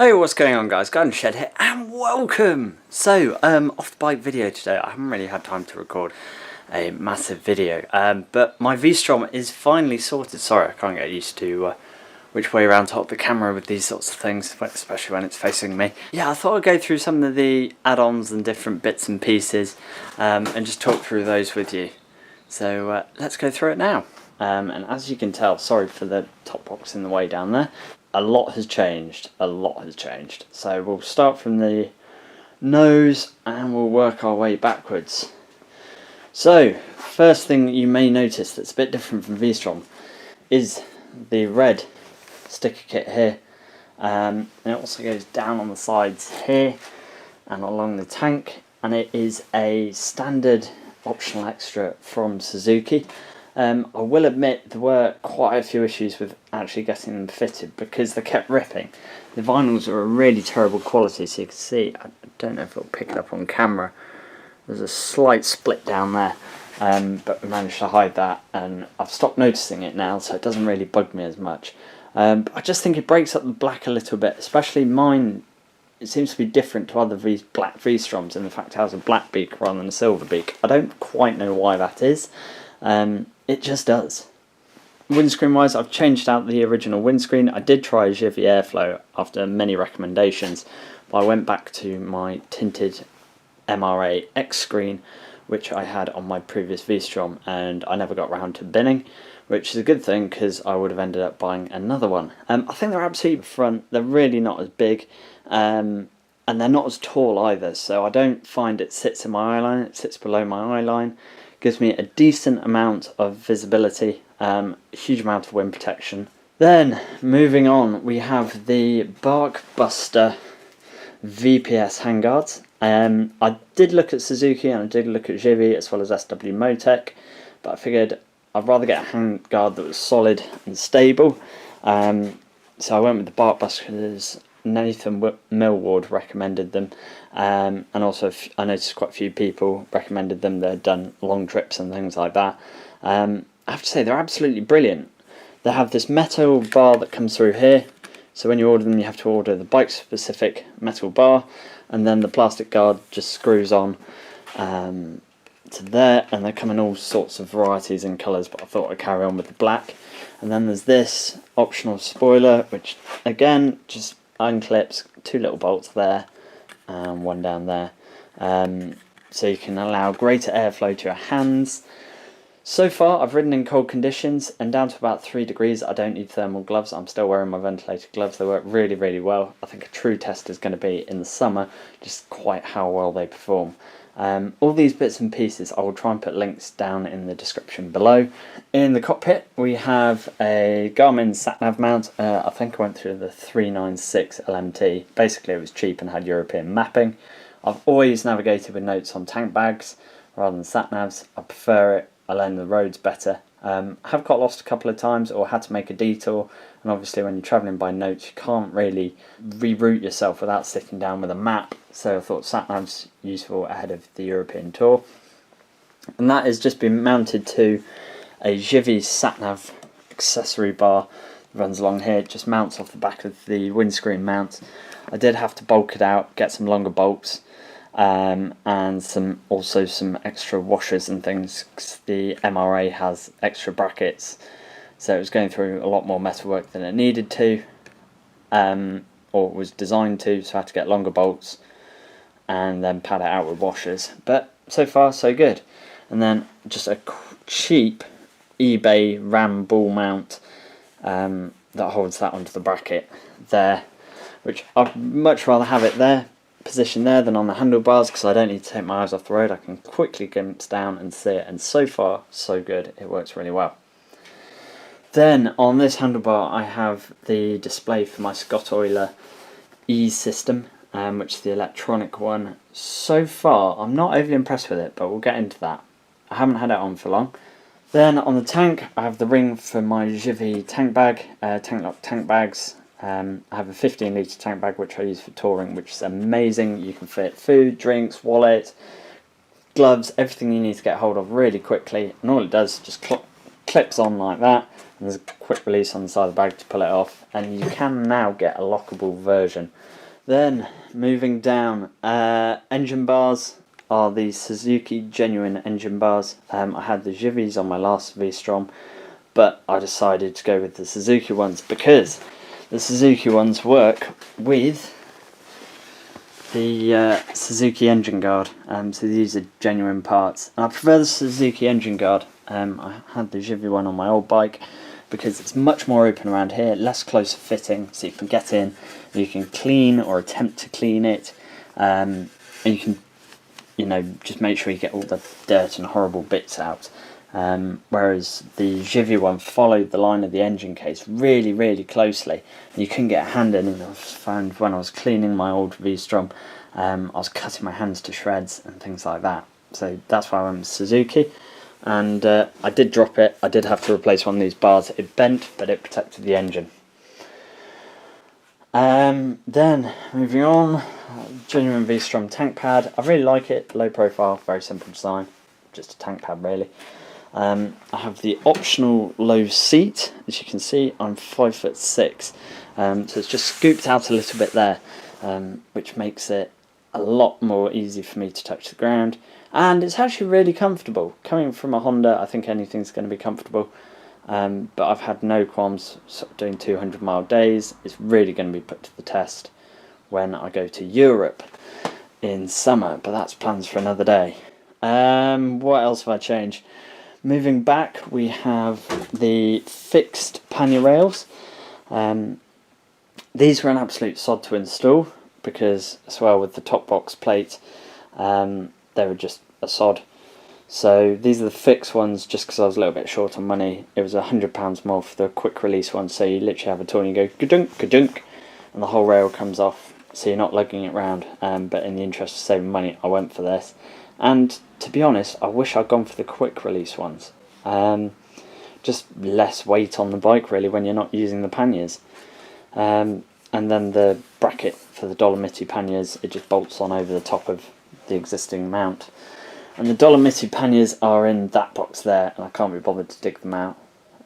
Hey, what's going on guys? Garden Shed here and welcome! So, off the bike video today. I haven't really had time to record a massive video, but my V-Strom is finally sorted. Sorry, I can't get used to which way around to hold the camera with these sorts of things, especially when it's facing me. Yeah, I thought I'd go through some of the add-ons and different bits and pieces and just talk through those with you. So, let's go through it now. And as you can tell, sorry for the top box in the way down there. A lot has changed. So we'll start from the nose and we'll work our way backwards. So, first thing you may notice that's a bit different from V-Strom is the red sticker kit here. And it also goes down on the sides here and along the tank, and it is a standard optional extra from Suzuki. I will admit there were quite a few issues with actually getting them fitted because they kept ripping. The vinyls are a really terrible quality, so you can see, I don't know if it'll pick it up on camera, there's a slight split down there, but we managed to hide that and I've stopped noticing it now, so it doesn't really bug me as much. But I just think it breaks up the black a little bit, especially mine. It seems to be different to other black V-Stroms in the fact it has a black beak rather than a silver beak. I don't quite know why that is. It just does. Windscreen wise, I've changed out the original windscreen. I did try Givi Airflow after many recommendations, but I went back to my tinted MRA X screen, which I had on my previous V-Strom, and I never got round to binning, which is a good thing because I would have ended up buying another one. I think they're absolutely front. They're really not as big, and they're not as tall either, so I don't find it sits in my eye line. It sits below my eye line. Gives me a decent amount of visibility, a huge amount of wind protection. Then, moving on, we have the Bark Buster VPS handguards. I did look at Suzuki and I did look at Givi as well as SW Motec, but I figured I'd rather get a handguard that was solid and stable. So I went with the Bark Busters. Nathan Millward recommended them, and also I noticed quite a few people recommended them. They'd done long trips and things like that. I have to say they're absolutely brilliant. They have this metal bar that comes through here, so when you order them you have to order the bike specific metal bar, and then the plastic guard just screws on to there, and they come in all sorts of varieties and colours, but I thought I'd carry on with the black. And then there's this optional spoiler, which again just unclips, two little bolts there and one down there, so you can allow greater airflow to your hands. So far I've ridden in cold conditions and down to about 3 degrees. I don't need thermal gloves. I'm still wearing my ventilated gloves. They work really well. I think a true test is going to be in the summer, just quite how well they perform. All these bits and pieces I will try and put links down in the description below. In the cockpit we have a Garmin satnav mount. I think I went through the 396 LMT. Basically it was cheap and had European mapping. I've always navigated with notes on tank bags rather than satnavs. I prefer it. I learn the roads better. I have got lost a couple of times or had to make a detour, and obviously when you're travelling by notes you can't really reroute yourself without sitting down with a map, so I thought satnav's useful ahead of the European tour. And that has just been mounted to a Givi satnav accessory bar that runs along here. It just mounts off the back of the windscreen mount. I did have to bulk it out, get some longer bolts, and also some extra washers and things, 'cause the MRA has extra brackets, so it was going through a lot more metalwork than it needed to, or was designed to, so I had to get longer bolts and then pad it out with washers. But so far so good. And then just a cheap eBay ram ball mount that holds that onto the bracket there, which I'd much rather have it there, position there, than on the handlebars, because I don't need to take my eyes off the road. I can quickly glimpse down and see it, and so far so good. It works really well. Then on this handlebar I have the display for my Scott Euler E system, which is the electronic one. So far I'm not overly impressed with it, but we'll get into that. I haven't had it on for long. Then on the tank I have the ring for my Givi tank bag, tank lock tank bags. I have a 15 litre tank bag which I use for touring, which is amazing. You can fit food, drinks, wallet, gloves, everything you need to get hold of really quickly, and all it does is just clips on like that, and there's a quick release on the side of the bag to pull it off, and you can now get a lockable version. Then moving down, engine bars are the Suzuki genuine engine bars. I had the Givis on my last Vstrom, but I decided to go with the Suzuki ones because the Suzuki ones work with the Suzuki engine guard, so these are genuine parts. And I prefer the Suzuki engine guard. I had the Givi one on my old bike because it's much more open around here, less close fitting, so you can get in, you can clean or attempt to clean it, and you can, you know, just make sure you get all the dirt and horrible bits out. Whereas the Givi one followed the line of the engine case really, really closely, and you couldn't get a hand in. And I found when I was cleaning my old V-Strom, I was cutting my hands to shreds and things like that. So that's why I went with Suzuki. And I did drop it. I did have to replace one of these bars. It bent, but it protected the engine. Then moving on, genuine V-Strom tank pad. I really like it. Low profile, very simple design, just a tank pad really. I have the optional low seat. As you can see, I'm 5'6", so it's just scooped out a little bit there, which makes it a lot more easy for me to touch the ground. And it's actually really comfortable. Coming from a Honda, I think anything's going to be comfortable. But I've had no qualms sort of doing 200-mile days. It's really going to be put to the test when I go to Europe in summer, but that's plans for another day. What else have I changed? Moving back, we have the fixed pannier rails. These were an absolute sod to install because, as well with the top box plate, they were just a sod. So these are the fixed ones just because I was a little bit short on money. It was £100 more for the quick release one, so you literally have a tool and you go ka-dunk, ka-dunk, and the whole rail comes off, so you're not lugging it around. But in the interest of saving money, I went for this. And to be honest, I wish I'd gone for the quick release ones. Just less weight on the bike really when you're not using the panniers. And then the bracket for the Dolomiti panniers, it just bolts on over the top of the existing mount. And the Dolomiti panniers are in that box there, and I can't be bothered to dig them out.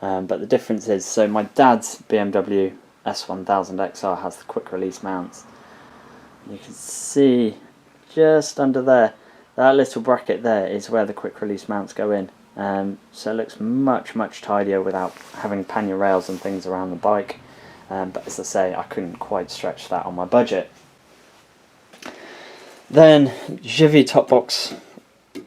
But the difference is, so my dad's BMW S1000XR has the quick release mounts. You can see just under there, that little bracket there is where the quick release mounts go in. So it looks much, much tidier without having pannier rails and things around the bike. But as I say, I couldn't quite stretch that on my budget. Then Givi top box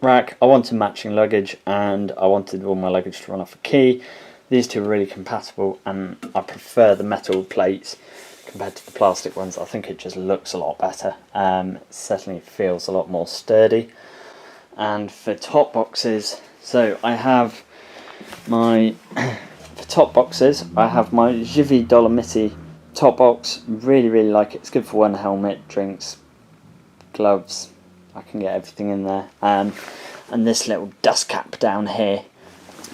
rack. I wanted matching luggage and I wanted all my luggage to run off a key. These two are really compatible, and I prefer the metal plates compared to the plastic ones. I think it just looks a lot better. It certainly feels a lot more sturdy. And for top boxes, so I have my for top boxes I have my Givi Dolomiti top box. Really, really like it. It's good for one helmet, drinks, gloves. I can get everything in there. And this little dust cap down here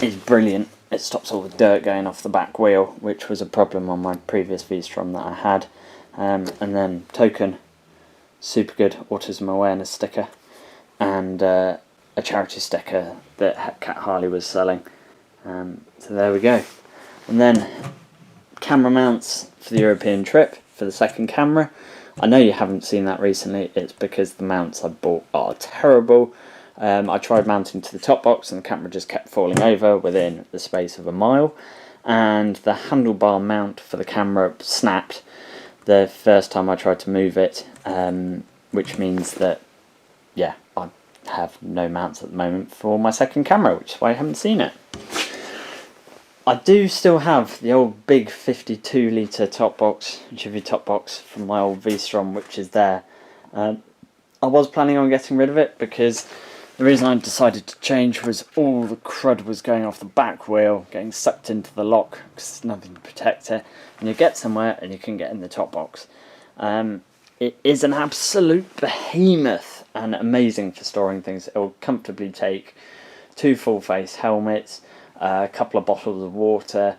is brilliant. It stops all the dirt going off the back wheel, which was a problem on my previous V-Strom that I had. And then token, super good autism awareness sticker, and a charity sticker that Cat Harley was selling. So there we go. And then camera mounts for the European trip for the second camera. I know you haven't seen that recently. It's because the mounts I bought are terrible. I tried mounting to the top box and the camera just kept falling over within the space of a mile. And the handlebar mount for the camera snapped the first time I tried to move it, which means that, yeah, I have no mounts at the moment for my second camera, which is why I haven't seen it. I do still have the old big 52 litre top box, Givi top box from my old V-Strom, which is there. I was planning on getting rid of it because the reason I decided to change was all the crud was going off the back wheel, getting sucked into the lock because there's nothing to protect it, and you get somewhere and you can get in the top box. It is an absolute behemoth and amazing for storing things. It will comfortably take 2 full face helmets, a couple of bottles of water,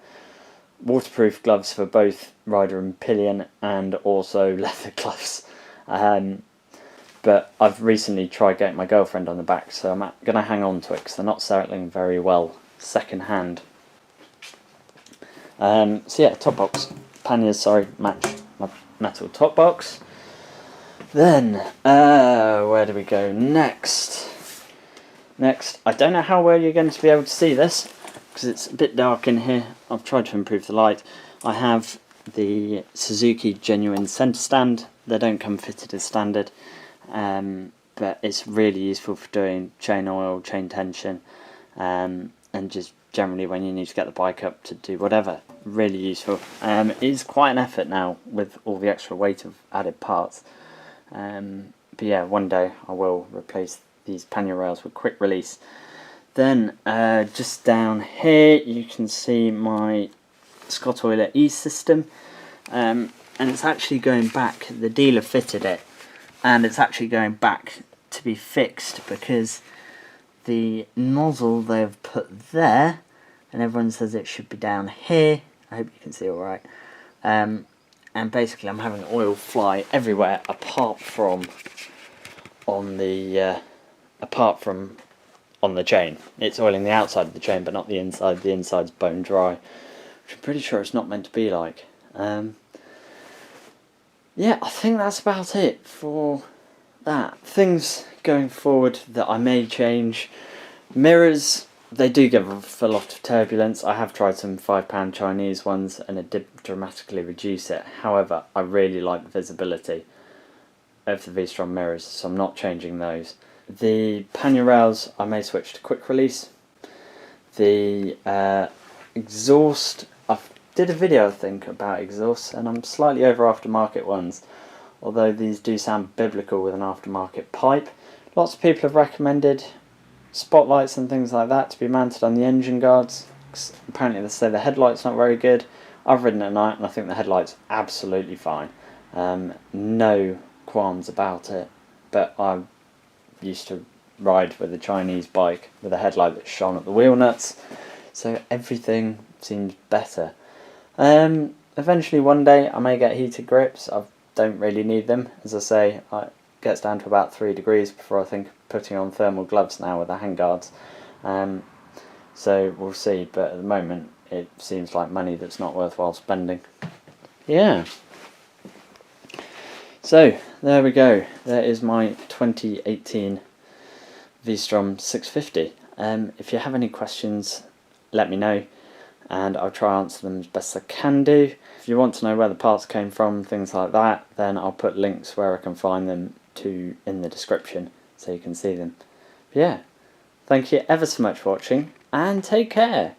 waterproof gloves for both rider and pillion, and also leather gloves. But I've recently tried getting my girlfriend on the back, so I'm going to hang on to it because they're not settling very well second hand. So yeah, top box. Panniers, sorry, match my metal top box. Then, where do we go next? Next, I don't know how well you're going to be able to see this, because it's a bit dark in here. I've tried to improve the light. I have the Suzuki genuine centre stand. They don't come fitted as standard, but it's really useful for doing chain oil, chain tension, and just generally when you need to get the bike up to do whatever. Really useful. It is quite an effort now with all the extra weight of added parts. But yeah, one day I will replace these pannier rails with quick release. Then just down here you can see my Scott Oiler E system, and it's actually going back. The dealer fitted it, and it's actually going back to be fixed because the nozzle they've put there, and everyone says it should be down here. I hope you can see all right. And basically I'm having oil fly everywhere apart from on the chain. It's oiling the outside of the chain but not the inside. The inside's bone dry, which I'm pretty sure it's not meant to be like. Yeah, I think that's about it for that. Things going forward that I may change. Mirrors, they do give off a lot of turbulence. I have tried some £5 Chinese ones and it did dramatically reduce it. However, I really like the visibility of the Vstrom mirrors, so I'm not changing those. The pannier rails, I may switch to quick release. The exhaust, I did a video I think about exhausts, and I'm slightly over aftermarket ones, although these do sound biblical with an aftermarket pipe. Lots of people have recommended spotlights and things like that to be mounted on the engine guards. Apparently they say the headlight's not very good. I've ridden at night and I think the headlight's absolutely fine. No qualms about it, but I used to ride with a Chinese bike with a headlight that shone at the wheel nuts, so everything seems better. Eventually one day I may get heated grips. I don't really need them, as I say. It gets down to about 3 degrees before I think of putting on thermal gloves now with the handguards. So we'll see, but at the moment it seems like money that's not worthwhile spending. Yeah. So there we go. There is my 2018 Vstrom 650. If you have any questions, let me know, and I'll try to answer them as best I can do. If you want to know where the parts came from, things like that, then I'll put links where I can find them to in the description so you can see them. But yeah, thank you ever so much for watching, and take care.